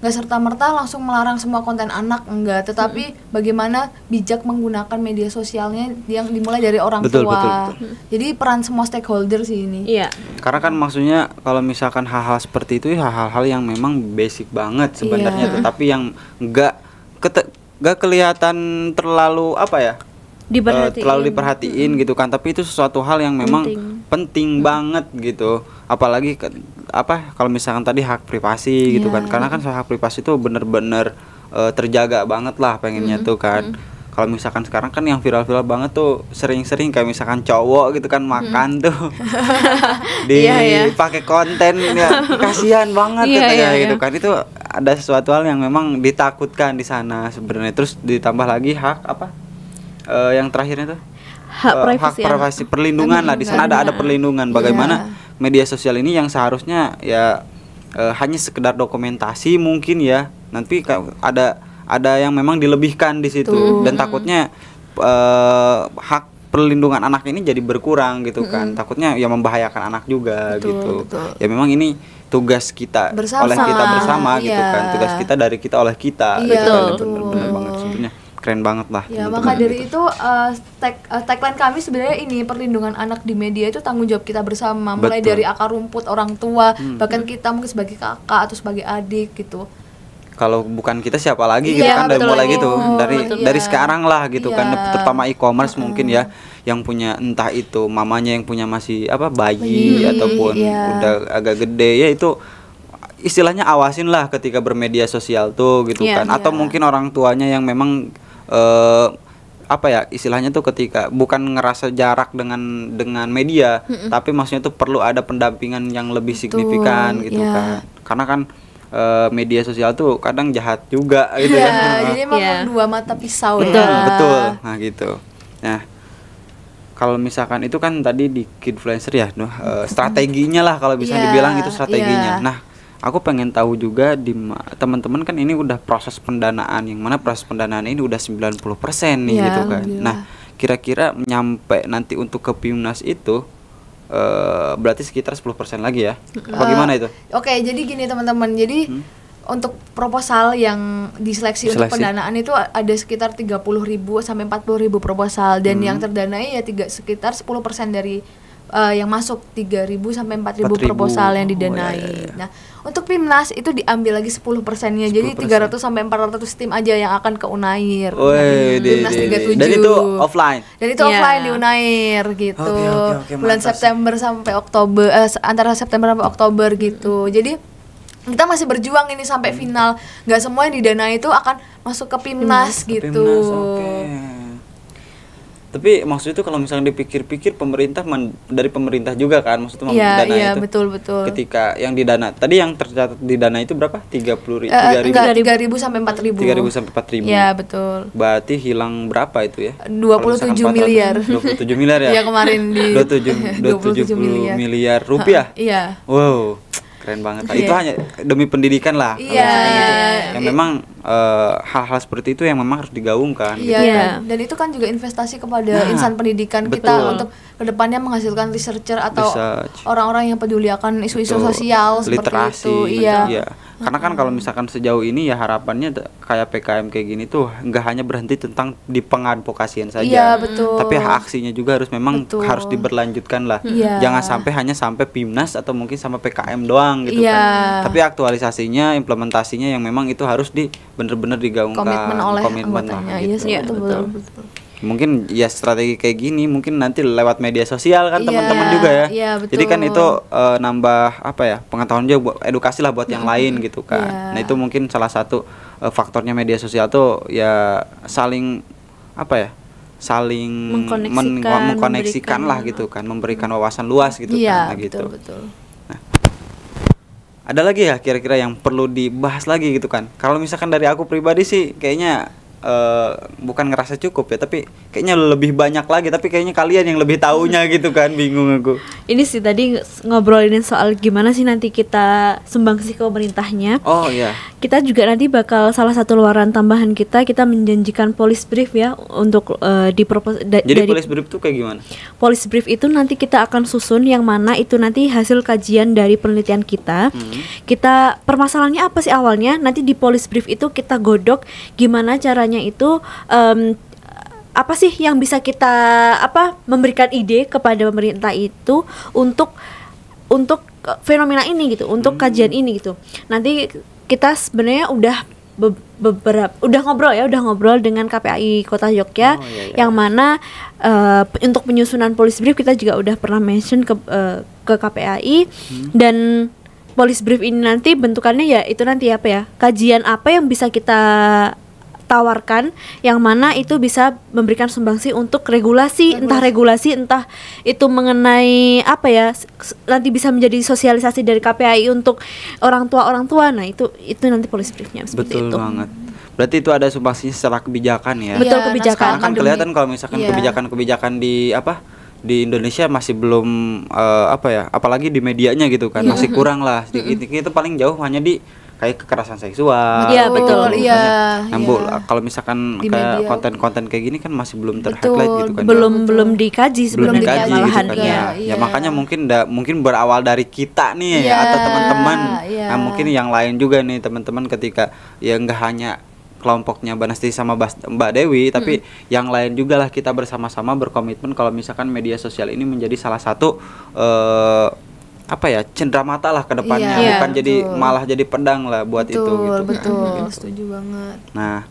serta-merta langsung melarang semua konten anak, enggak, tetapi bagaimana bijak menggunakan media sosialnya yang dimulai dari orang tua. Betul. Jadi peran semua stakeholder sih ini. Iya. Karena kan maksudnya kalau misalkan hal-hal seperti itu hal-hal yang memang basic banget sebenarnya, tetapi yang nggak kelihatan terlalu terlalu diperhatiin gitu kan, tapi itu sesuatu hal yang memang penting banget gitu. Apalagi kalau misalkan tadi hak privasi gitu kan, karena kan hak privasi itu bener-bener terjaga banget lah pengennya tuh kan. Kalau misalkan sekarang kan yang viral-viral banget tuh sering-sering kayak misalkan cowok gitu kan makan tuh dipakai konten ya, kasihan banget gitu kan. Itu ada sesuatu hal yang memang ditakutkan di sana sebenarnya. Terus ditambah lagi hak yang terakhirnya tuh hak privasi perlindungan lah, di sana ada perlindungan. Bagaimana media sosial ini yang seharusnya ya hanya sekedar dokumentasi mungkin ya, nanti ada yang memang dilebihkan di situ. Dan takutnya hak perlindungan anak ini jadi berkurang gitu kan. Takutnya ya membahayakan anak juga gitu. Ya memang ini tugas kita oleh kita bersama gitu kan. Tugas kita dari kita oleh kita gitu kan. Benar banget sebenarnya. Keren banget lah. Ya, maka dari itu tagline kami sebenarnya ini, perlindungan anak di media itu tanggung jawab kita bersama, mulai dari akar rumput orang tua, bahkan kita mungkin sebagai kakak atau sebagai adik gitu. Kalau bukan kita siapa lagi gitu kan, dari mulai gitu dari sekarang lah gitu kan, terutama e-commerce mungkin ya, yang punya entah itu mamanya yang punya masih bayi ataupun udah agak gede ya, itu istilahnya awasin lah ketika bermedia sosial tuh gitu kan. Atau mungkin orang tuanya yang memang istilahnya tuh ketika bukan ngerasa jarak dengan media, tapi maksudnya tuh perlu ada pendampingan yang lebih signifikan gitu kan. Karena kan media sosial tuh kadang jahat juga gitu ya. Jadi emang dua mata pisau. Betul. Nah gitu. Nah, kalau misalkan itu kan tadi di kidfluencer ya, strateginya lah kalau bisa dibilang itu strateginya. Nah, aku pengen tahu juga teman-teman kan ini udah proses pendanaan, yang mana proses pendanaan ini udah 90% nih gitu kan. Nah, kira-kira nyampe nanti untuk ke PIMNAS itu berarti sekitar 10% lagi ya? Apa gimana itu? Oke, jadi gini teman-teman. Jadi untuk proposal yang diseleksi untuk pendanaan itu ada sekitar 30.000 sampai 40.000 proposal, dan yang terdanai ya sekitar 10% dari yang masuk 3.000 sampai 4.000 proposal yang didanai. Nah, untuk PIMNAS itu diambil lagi 10%-nya. Jadi 300 sampai 400 tim aja yang akan ke Unair. PIMNAS 37. Dan itu offline. Offline di Unair gitu. Bulan September sampai Oktober, antara September sampai Oktober gitu. Jadi kita masih berjuang ini sampai final. Nggak semua yang didanai itu akan masuk ke Pimnas gitu. Pimnas, oke. Tapi maksud itu kalau misalnya dipikir-pikir dari pemerintah juga kan maksudnya Iya, dana iya, itu. betul. Ketika yang didana tadi yang tercatat di dana itu berapa? 3.000 Enggak, 3.000 sampai 4.000. 3.000 sampai 4.000. Iya, betul. Berarti hilang berapa itu ya? 27 miliar. 27 miliar ya? Iya, kemarin di 27 miliar rupiah. Iya. Wow, keren banget. Iya. Itu hanya demi pendidikan lah. Iya. Yang memang hal-hal seperti itu yang memang harus digaungkan. Iya, gitu. dan itu kan juga investasi kepada insan pendidikan kita betul. untuk kedepannya menghasilkan researcher atau Research. orang-orang yang peduli akan isu-isu Betul. sosial Literasi, seperti itu. Iya. Karena kan kalau misalkan sejauh ini ya harapannya kayak PKM kayak gini tuh nggak hanya berhenti tentang di pengadvokasian saja. Iya, betul. Tapi aksinya juga harus memang Betul. harus diberlanjutkan lah. Iya. Jangan sampai Pimnas atau mungkin sama PKM doang gitu Iya. kan. Tapi aktualisasinya, implementasinya yang memang itu harus bener-bener digaungkan. Komitmen oleh Komitmen lah, anggotanya. gitu. Iya, betul. Mungkin ya strategi kayak gini mungkin nanti lewat media sosial kan Iya, teman-teman juga ya. iya, betul. Jadi kan itu nambah apa ya, pengetahuan juga buat edukasi lah buat yang lain gitu kan. Iya. Nah itu mungkin salah satu faktornya media sosial tuh ya saling apa ya, saling mengkoneksikan lah gitu kan, memberikan wawasan luas gitu Iya, kan. Nah, gitu. betul. Ada lagi ya kira-kira yang perlu dibahas lagi gitu kan. Kalau misalkan dari aku pribadi sih kayaknya bukan ngerasa cukup ya, tapi kayaknya lebih banyak lagi, tapi kayaknya kalian yang lebih taunya gitu kan, bingung aku. Ini sih tadi ngobrolin soal gimana sih nanti kita sumbangsi ke pemerintahnya. Oh iya. Kita juga nanti bakal salah satu luaran tambahan kita menjanjikan police brief ya untuk Jadi police brief tuh kayak gimana? Police brief itu nanti kita akan susun yang mana itu nanti hasil kajian dari penelitian kita. Kita permasalahannya apa sih awalnya? Nanti di police brief itu kita godok gimana caranya itu apa sih yang bisa kita memberikan ide kepada pemerintah itu untuk fenomena ini gitu, untuk kajian ini gitu. Nanti kita sebenarnya udah ngobrol dengan KPAI Kota Jogja. Yang mana untuk penyusunan police brief kita juga udah pernah mention ke KPAI. Dan police brief ini nanti bentukannya ya itu nanti apa ya, kajian apa yang bisa kita tawarkan, yang mana itu bisa memberikan sumbangsi untuk regulasi, entah itu mengenai apa ya, nanti bisa menjadi sosialisasi dari KPAI untuk orang tua. Nah itu nanti police briefnya seperti Betul itu. banget. Berarti itu ada sumbangsinya secara kebijakan ya. Betul, Iya, kebijakan. naskah Kan akademik. kelihatan kalau misalkan Iya. kebijakan-kebijakan di Indonesia masih belum apalagi di medianya gitu kan, masih kurang lah. Sedikit itu paling jauh hanya di kayak kekerasan seksual. Iya, betul. Iya, Nah, iya. kalau misalkan Di kayak media. konten-konten kayak gini kan masih belum Betul, ter-highlight gitu kan. belum dikaji belum sebenarnya dikaji gitu malahan kan ya. ya. Iya. Ya makanya mungkin berawal dari kita nih Iya, atau teman-teman. iya. Nah, mungkin yang lain juga nih teman-teman ketika ya nggak hanya kelompoknya Mbak Nasti sama Mbak Dewi, tapi yang lain juga lah, kita bersama-sama berkomitmen kalau misalkan media sosial ini menjadi salah satu cenderamata lah ke depannya, Iya, bukan jadi betul. malah jadi pedang lah buat itu gitu kan. Betul, Gitu. setuju banget. Nah,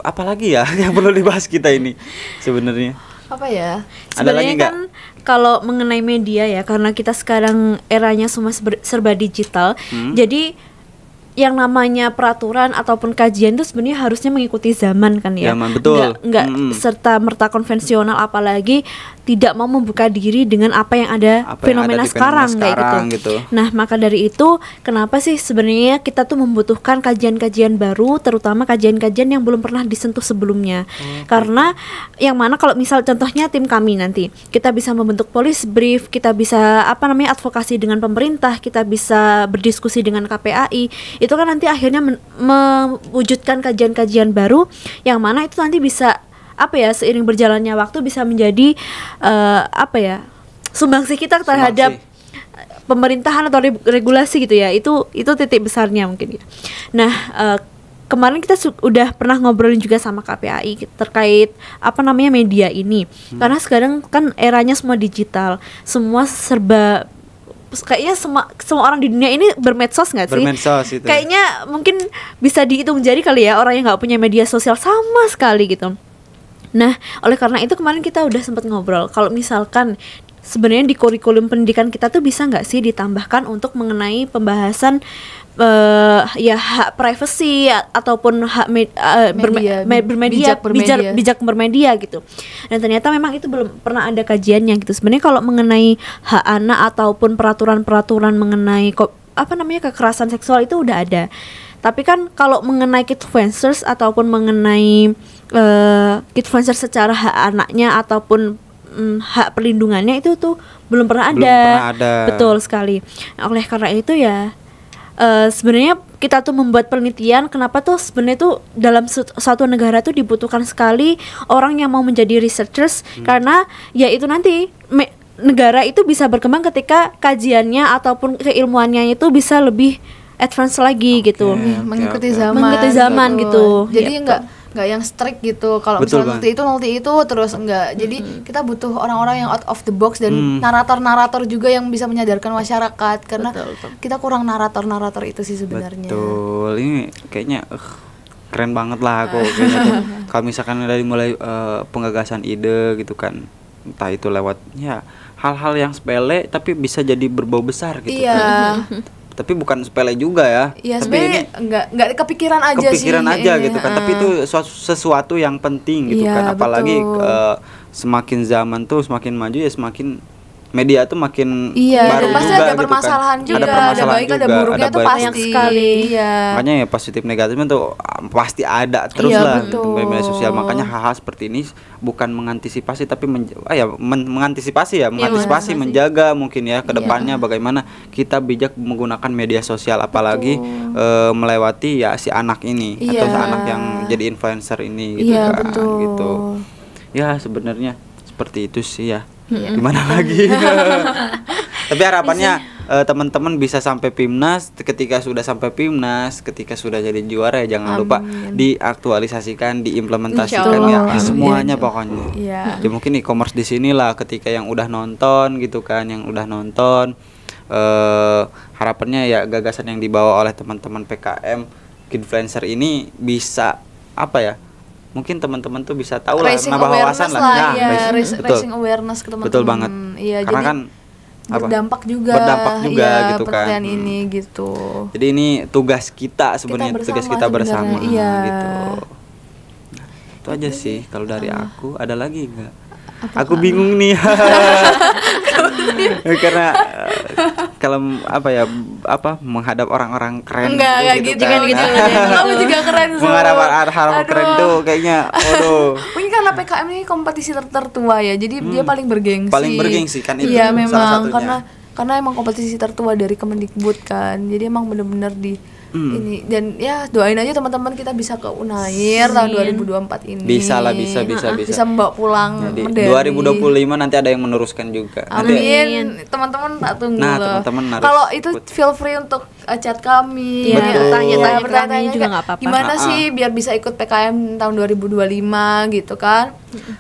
apa lagi ya yang perlu dibahas kita ini sebenarnya? Apa ya? Ada lagi Sebenarnya nggak? kan kalau mengenai media ya, karena kita sekarang eranya semua serba digital, jadi yang namanya peraturan ataupun kajian itu sebenarnya harusnya mengikuti zaman kan ya. Zaman, betul. Nggak serta merta konvensional, apalagi tidak mau membuka diri dengan apa yang ada Apa yang fenomena ada di sekarang fenomena kayak sekarang gitu. gitu. Nah, maka dari itu kenapa sih sebenarnya kita tuh membutuhkan kajian-kajian baru, terutama kajian-kajian yang belum pernah disentuh sebelumnya. Karena yang mana kalau misal contohnya tim kami nanti, kita bisa membentuk police brief, kita bisa advokasi dengan pemerintah, kita bisa berdiskusi dengan KPAI. Itu kan nanti akhirnya mewujudkan kajian-kajian baru yang mana itu nanti bisa seiring berjalannya waktu bisa menjadi sumbangsi kita terhadap pemerintahan atau regulasi gitu ya. Itu titik besarnya mungkin ya. Nah, kemarin kita udah pernah ngobrolin juga sama KPAI terkait media ini. Karena sekarang kan eranya semua digital, semua serba, kayaknya semua orang di dunia ini bermedsos nggak sih? Bermedsos itu. Kayaknya mungkin bisa dihitung jari kali ya orang yang nggak punya media sosial sama sekali gitu. Nah, oleh karena itu kemarin kita udah sempat ngobrol kalau misalkan sebenarnya di kurikulum pendidikan kita tuh bisa nggak sih ditambahkan untuk mengenai pembahasan ya hak privasi ataupun hak bermedia, bijak bermedia gitu. Dan ternyata memang itu belum pernah ada kajiannya gitu. Sebenarnya kalau mengenai hak anak ataupun peraturan-peraturan mengenai kekerasan seksual itu udah ada. Tapi kan kalau mengenai kidfluencers ataupun mengenai kidfluencers secara hak anaknya ataupun hak perlindungannya itu tuh belum pernah ada. Betul sekali. Oleh karena itu ya sebenarnya kita tuh membuat penelitian kenapa tuh sebenarnya tuh dalam suatu negara tuh dibutuhkan sekali orang yang mau menjadi researchers karena ya itu nanti negara itu bisa berkembang ketika kajiannya ataupun keilmuannya itu bisa lebih advance lagi gitu. Mengikuti zaman gitu. Jadi nggak yang strict gitu. Kalau misalnya nanti itu terus enggak. Jadi kita butuh orang-orang yang out of the box dan narator-narator juga yang bisa menyadarkan masyarakat karena kita kurang narator-narator itu sih sebenarnya. Betul. Ini kayaknya keren banget lah aku kayaknya tuh. Kalau misalkan dari mulai penggagasan ide gitu kan. Entah itu lewat ya hal-hal yang sepele tapi bisa jadi berbau besar gitu kan. Tapi bukan sepele juga ya. Iya, tapi ini enggak kepikiran aja gitu kan. Tapi itu sesuatu yang penting gitu kan. Apalagi semakin zaman tuh semakin maju ya semakin media tuh makin baru pasti juga ada gitu permasalahan kan. juga, Ada permasalahan ada buruknya tuh pasti sekali. Makanya ya positif negatifnya tuh pasti ada terus lah di media sosial. Makanya hal-hal seperti ini bukan mengantisipasi tapi mengantisipasi menjaga mungkin ya ke depannya bagaimana kita bijak menggunakan media sosial apalagi melewati ya si anak ini atau si anak yang jadi influencer ini gitu kan gitu. Ya sebenarnya seperti itu sih ya. Gimana lagi? Tapi harapannya teman-teman bisa sampai PIMNAS. Ketika sudah sampai PIMNAS, ketika sudah jadi juara ya jangan lupa diaktualisasikan, diimplementasikan ya semuanya pokoknya. Ya mungkin e-commerce di sinilah ketika yang udah nonton gitu kan, harapannya ya gagasan yang dibawa oleh teman-teman PKM Kidfluencer ini bisa mungkin teman-teman tuh bisa tahu lah, nambah wawasan lah. Raising awareness ke teman-teman. Betul banget. Iya, karena jadi kan berdampak juga gitu kan. Penelitian ini gitu. Jadi ini tugas kita sebenarnya, tugas kita bersama gitu. Nah, itu aja sih kalau dari aku. Ada lagi enggak? Aku bingung nih. Karena kalau menghadap orang-orang keren enggak gitu kan. Kamu juga keren sih. Menghadap orang keren tuh kayaknya mungkin karena PKM ini kompetisi tertua ya. Jadi dia paling bergengsi kan itu. Iya memang karena emang kompetisi tertua dari Kemendikbud kan. Jadi emang benar-benar ini dan ya doain aja teman-teman kita bisa ke Unair tahun 2024 ini. Bisa membawa pulang medali. 2025 nanti ada yang meneruskan juga. Amin. Teman-teman tak tunggu loh. Teman-teman kalau itu feel free untuk chat kami. Tanya-tanya juga nggak apa-apa. Gimana sih biar bisa ikut PKM tahun 2025 gitu kan?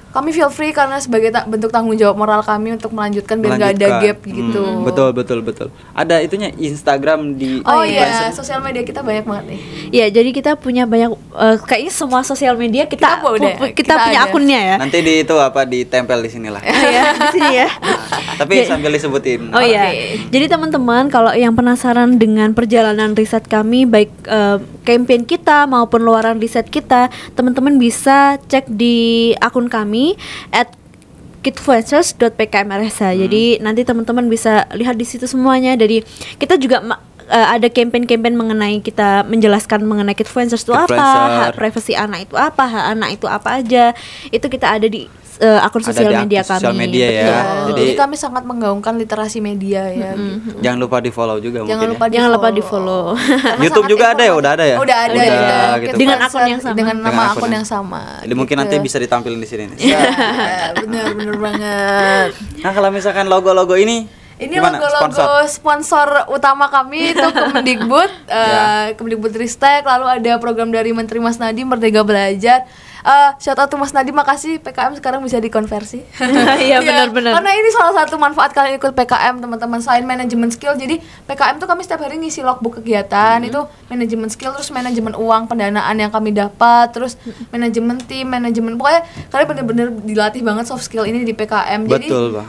Kami feel free karena sebagai bentuk tanggung jawab moral kami untuk melanjutkan biar nggak ada gap gitu. Betul. Ada itunya Instagram di sosial media kita banyak banget nih. Ya, jadi kita punya banyak kayaknya semua sosial media kita punya akunnya ya. Nanti ditempel di sinilah. Di sini ya. Tapi sambil disebutin. Jadi teman-teman kalau yang penasaran dengan perjalanan riset kami baik campaign kita maupun luaran riset kita, teman-teman bisa cek di akun kami @kidfluencers.pkmrsh. Jadi nanti teman-teman bisa lihat di situ semuanya. Dari kita juga ada campaign mengenai kita menjelaskan mengenai kidfluencers itu apa, hak privasi anak itu apa, hak anak itu apa aja. Itu kita ada di akun sosial media kami. Sosial media ya. Jadi kami sangat menggaungkan literasi media ya. Gitu. Jangan lupa di follow juga. Jangan lupa di follow. YouTube juga ada ya, udah ada ya. Udah ada gitu. Dengan akun yang sama. Dengan nama akun yang sama. Jadi mungkin nanti bisa ditampilin di sini nih. Bener banget. Nah kalau misalkan logo-logo ini Ini Gimana? logo-logo sponsor utama kami itu Kemendikbud, Kemendikbudristek, lalu ada program dari Menteri Mas Nadiem Merdeka Belajar. Shout out to Mas Nadiem, makasih PKM sekarang bisa dikonversi. Iya, benar-benar. Karena ini salah satu manfaat kalian ikut PKM, teman-teman. Selain manajemen skill, jadi PKM tuh kami setiap hari ngisi logbook kegiatan, itu manajemen skill, terus manajemen uang, pendanaan yang kami dapat, terus manajemen tim, manajemen, pokoknya kalian bener-bener dilatih banget soft skill ini di PKM. Jadi Betul, Bang.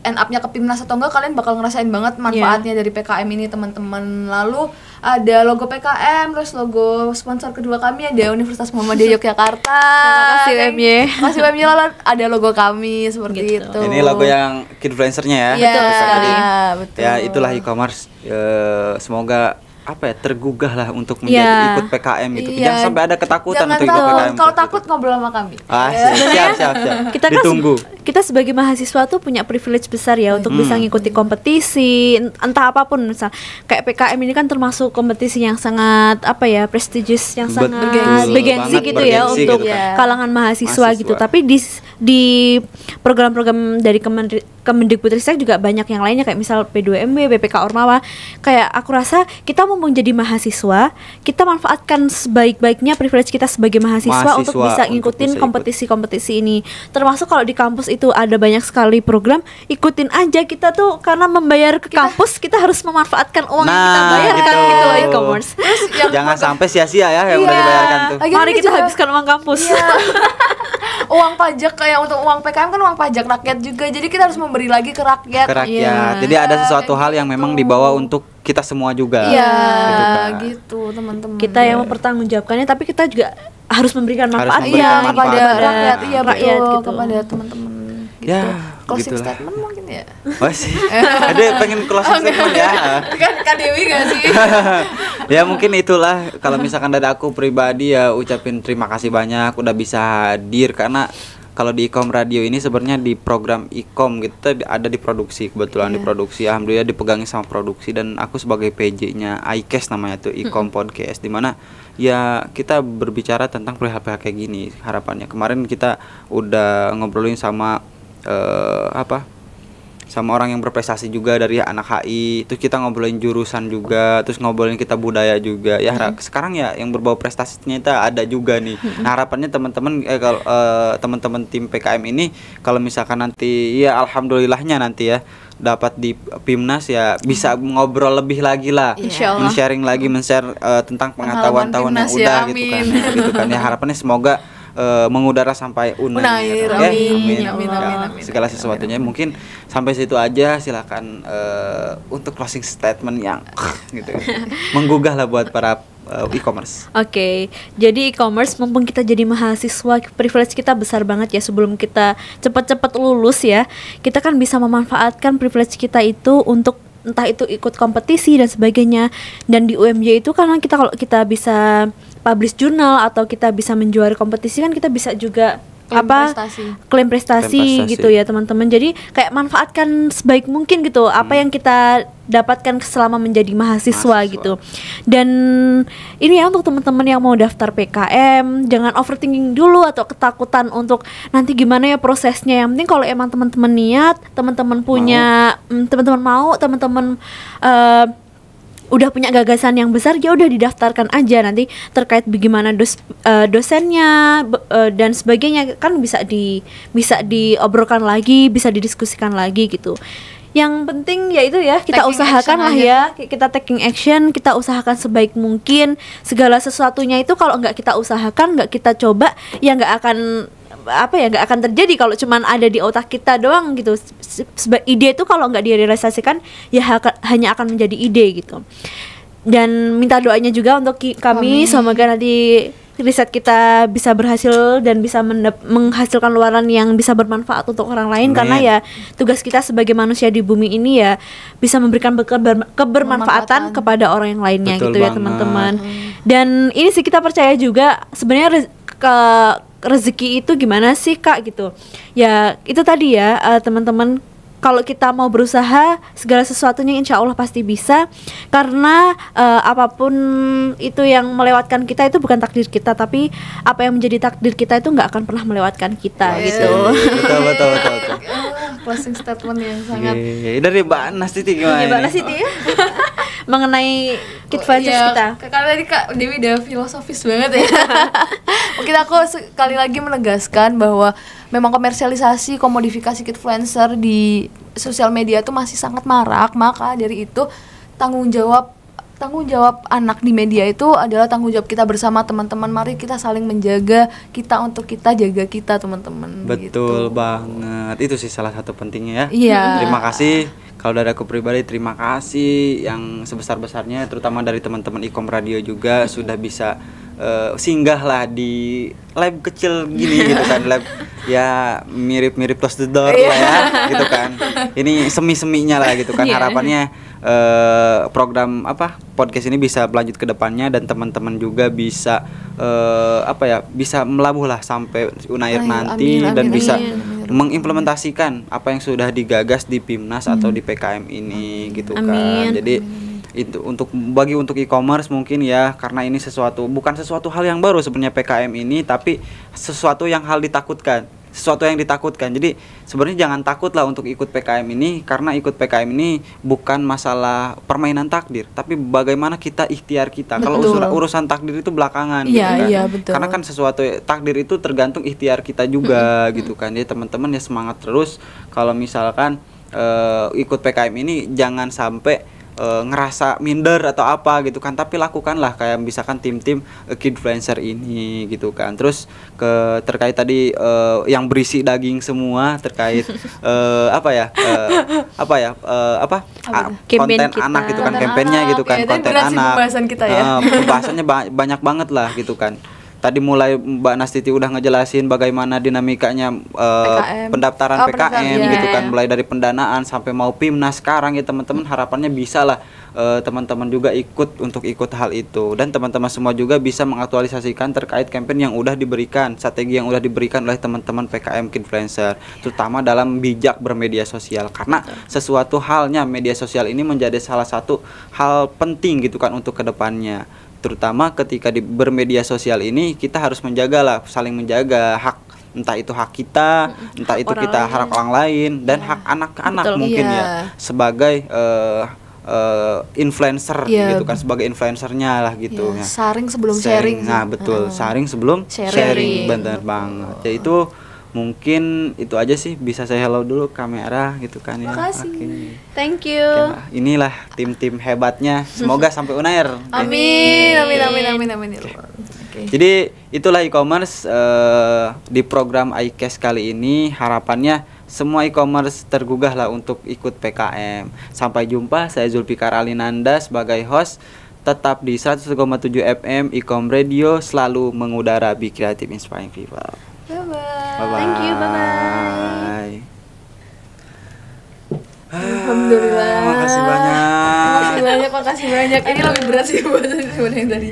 end up-nya ke PIMNAS atau enggak, kalian bakal ngerasain banget manfaatnya dari PKM ini, teman-teman. Lalu ada logo PKM, terus logo sponsor kedua kami ada Universitas Muhammadiyah Yogyakarta. Terima kasih UMY. Terima kasih UMY, lalu ada logo kami seperti Gitu. itu. Ini logo yang kidfluencernya ya. Iya, Betul sekali. betul. Ya, itulah e-commerce. Semoga tergugah lah untuk menjadi Iya. ikut PKM gitu. Iya. Jangan sampai ada ketakutan Jangan untuk ikut takut. PKM. Kalau takut ngobrol sama kami. Siap. Kita kan Ditunggu. kita sebagai mahasiswa tuh punya privilege besar ya untuk bisa ngikuti kompetisi entah apapun, misal kayak PKM ini kan termasuk kompetisi yang sangat prestigious, yang Betul sangat bergengsi banget, gitu ya bergengsi untuk gitu kan. kalangan mahasiswa gitu. Mahasiswa. Tapi di program-program dari Kemendikbudristek juga banyak yang lainnya, kayak misal P2MB, BPK Ormawa. Kayak aku rasa kita mau menjadi mahasiswa, kita manfaatkan sebaik-baiknya privilege kita sebagai mahasiswa untuk bisa untuk ngikutin bisa ikut. kompetisi-kompetisi ini. Termasuk kalau di kampus itu ada banyak sekali program, ikutin aja. Kita tuh karena membayar ke kampus, kita harus memanfaatkan uang yang kita bayarkan gitu loh, e-commerce. Jangan sampai sia-sia ya yang udah Iya. dibayarkan tuh. Lagian Mari ini kita juga- habiskan uang kampus. Iya. Uang pajak, kayak untuk uang PKM kan uang pajak rakyat juga. Jadi kita harus memberi lagi ke rakyat. Ke rakyat. Iya. Jadi ada sesuatu kayak hal yang gitu. memang dibawa untuk kita semua juga. Iya, Gitu kan. gitu teman-teman. Kita yang mempertanggungjawabkannya, tapi kita juga harus memberikan Harus manfaat memberikan iya manfaat kepada kepada rakyat, iya rakyat betul, gitu. kepada teman-teman. Gitu. Ya, Closing gitulah. statement mungkin ya. Oh sih. Ada pengen closing statement ya. Kan Kak Dewi gak sih? Ya mungkin itulah kalau misalkan dari aku pribadi ya ucapin terima kasih banyak udah bisa hadir, karena kalau di Ikom Radio ini sebenarnya di program Ikom kita ada di produksi, kebetulan di produksi, alhamdulillah dipegangi sama produksi, dan aku sebagai PJ-nya iCast namanya tuh Ikom Podcast, di mana ya kita berbicara tentang perihal-perihal kayak gini. Harapannya kemarin kita udah ngobrolin sama sama orang yang berprestasi juga dari anak HI, terus kita ngobrolin jurusan juga, terus ngobrolin kita budaya juga ya. Sekarang ya yang berbau prestasinya itu ada juga nih. Nah, harapannya teman-teman kalau teman-teman tim PKM ini kalau misalkan nanti ya alhamdulillahnya nanti ya dapat di PIMNAS ya bisa ngobrol lebih lagi lah, Insyaallah. men-sharing lagi, men-share tentang Pengalaman pengetahuan-pengetahuan yang PIMNAS udah ya, gitu kan. amin. Gitu kan ya, harapannya semoga mengudara sampai Unair, ya. amin, Ya, amin, amin. segala sesuatunya. Mungkin sampai situ aja, silakan untuk closing statement yang gitu menggugah lah buat para e-commerce. Oke, jadi e-commerce mumpung kita jadi mahasiswa, privilege kita besar banget ya. Sebelum kita cepat-cepat lulus ya, kita kan bisa memanfaatkan privilege kita itu untuk entah itu ikut kompetisi dan sebagainya. Dan di UMY itu kan kalau kita bisa publish jurnal atau kita bisa menjuari kompetisi, kan kita bisa juga Klaim prestasi. klaim prestasi Klaim prestasi. gitu ya teman-teman. Jadi kayak manfaatkan sebaik mungkin gitu apa yang kita dapatkan selama menjadi mahasiswa gitu. Dan ini ya untuk teman-teman yang mau daftar PKM, jangan overthinking dulu atau ketakutan untuk nanti gimana ya prosesnya. Yang penting kalau emang teman-teman niat, teman-teman punya teman-teman mau, teman-teman udah punya gagasan yang besar, ya udah didaftarkan aja. Nanti terkait bagaimana dosennya dan sebagainya kan bisa diobrolkan lagi, bisa didiskusikan lagi gitu. Yang penting ya itu ya, kita Taking usahakan lah action ya, kita taking action, kita usahakan sebaik mungkin. Segala sesuatunya itu kalau nggak kita usahakan, nggak kita coba, ya nggak akan terjadi. Kalau cuman ada di otak kita doang gitu. Ide itu kalau nggak direalisasikan ya hanya akan menjadi ide gitu. Dan minta doanya juga untuk kami, semoga nanti riset kita bisa berhasil dan bisa menghasilkan luaran yang bisa bermanfaat untuk orang lain. Amin. Karena ya tugas kita sebagai manusia di bumi ini ya bisa memberikan kebermanfaatan kepada orang yang lainnya. Betul gitu ya banget. teman-teman. Dan ini sih kita percaya juga sebenarnya rezeki itu gimana sih Kak gitu. Ya itu tadi ya teman-teman, kalau kita mau berusaha segala sesuatunya insya Allah pasti bisa. Karena apapun itu yang melewatkan kita itu bukan takdir kita, tapi apa yang menjadi takdir kita itu nggak akan pernah melewatkan kita gitu. Betul. Closing statement yang sangat Dari Mbak Nastiti gimana? Gimana nih? sih dia? Mengenai Kidfluencers ya, kita. Tadi Kak Dewi udah filosofis banget ya. Mungkin aku sekali lagi menegaskan bahwa memang komersialisasi, komodifikasi Kidfluencer di sosial media itu masih sangat marak. Maka dari itu tanggung jawab anak di media itu adalah tanggung jawab kita bersama teman-teman. Mari kita saling menjaga, kita untuk kita jaga kita, teman-teman. Betul gitu. banget. Itu sih salah satu pentingnya ya. Iya. Terima kasih. Kalau dari aku pribadi terima kasih yang sebesar-besarnya, terutama dari teman-teman Ikom Radio juga sudah bisa singgah lah di lab kecil gini gitu kan, lab ya mirip-mirip close the door lah ya gitu kan. Ini semi-seminya lah gitu kan. Harapannya program podcast ini bisa berlanjut ke depannya dan teman-teman juga bisa bisa melabuh lah sampai Unair nanti dan bisa mengimplementasikan apa yang sudah digagas di PIMNAS atau di PKM ini gitu kan. Jadi itu untuk e-commerce mungkin ya, karena ini bukan sesuatu hal yang baru sebenarnya PKM ini, tapi sesuatu yang ditakutkan. Jadi sebenarnya jangan takut lah untuk ikut PKM ini, karena ikut PKM ini bukan masalah permainan takdir, tapi bagaimana kita ikhtiar kita. Kalau urusan takdir itu belakangan gitu kan. Iya, betul. Karena kan sesuatu takdir itu tergantung ikhtiar kita juga gitu kan. Jadi teman-teman ya semangat terus. Kalau misalkan ikut PKM ini jangan sampai ngerasa minder atau apa gitu kan, tapi lakukanlah kayak misalkan tim-tim Kidfluencer ini gitu kan. Terus terkait tadi yang berisi daging semua terkait konten kita. anak gitu kan, kampanyenya gitu kan, konten anak. Pembahasan kita ya. Pembahasannya banyak banget lah gitu kan. Tadi mulai Mbak Nastiti udah ngejelasin bagaimana dinamikanya pendaftaran PKM gitu kan, mulai dari pendanaan sampai mau PIMNAS sekarang ya teman-teman. Harapannya bisa lah teman-teman juga ikut hal itu, dan teman-teman semua juga bisa mengaktualisasikan terkait campaign yang udah diberikan, strategi yang udah diberikan oleh teman-teman PKM Kidfluencer, terutama dalam bijak bermedia sosial, karena sesuatu halnya media sosial ini menjadi salah satu hal penting gitu kan untuk kedepannya. Terutama ketika bermedia sosial ini kita harus saling menjaga hak, entah itu hak kita, entah itu kita hak orang lain, dan hak anak-anak mungkin ya sebagai influencer gitu kan, sebagai influencernya lah gitu ya. Saring sebelum sharing. Nah betul, saring sebelum sharing. Bener banget. Ya itu mungkin itu aja sih, bisa saya hello dulu kamera gitu kan ya. Makasih. Thank you. Oke, inilah tim-tim hebatnya. Semoga sampai Unair. Amin. Okay. Jadi itulah e-commerce di program iCash kali ini. Harapannya semua e-commerce tergugah lah untuk ikut PKM. Sampai jumpa, saya Zulfikar Alinanda sebagai host. Tetap di 101,7 FM Ikom Radio, selalu mengudara, be creative, inspiring people. Bye-bye. Thank you, bye-bye. Alhamdulillah. Makasih banyak. Makasih banyak. Ini lebih berat sih buat yang tadi.